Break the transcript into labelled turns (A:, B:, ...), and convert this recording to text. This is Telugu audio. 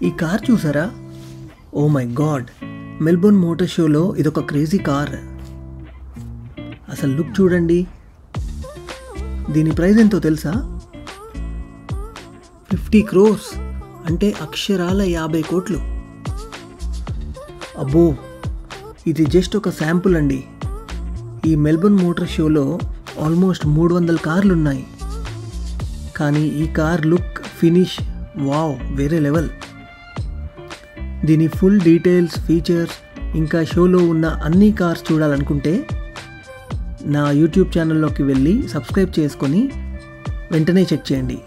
A: ఈ కార్ చూసారా? Oh my God, Melbourne motor షోలో ఇదొక క్రేజీ కార్. అసలు లుక్ చూడండి. దీని ప్రైస్ ఎంతో తెలుసా? 50 crores, అంటే అక్షరాల 50 కోట్లు. అబ్బో, ఇది జస్ట్ ఒక శాంపుల్ అండి. ఈ మెల్బోర్న్ మోటార్ షోలో ఆల్మోస్ట్ 300 కార్లు ఉన్నాయి. కానీ ఈ కార్ లుక్, ఫినిష్, వావ్, వేరే లెవెల్. దీని ఫుల్ డీటెయిల్స్, ఫీచర్స్, ఇంకా షోలో ఉన్న అన్ని కార్స్ చూడాలనుకుంటే నా యూట్యూబ్ ఛానల్లోకి వెళ్ళి సబ్స్క్రైబ్ చేసుకొని వెంటనే చెక్ చేయండి.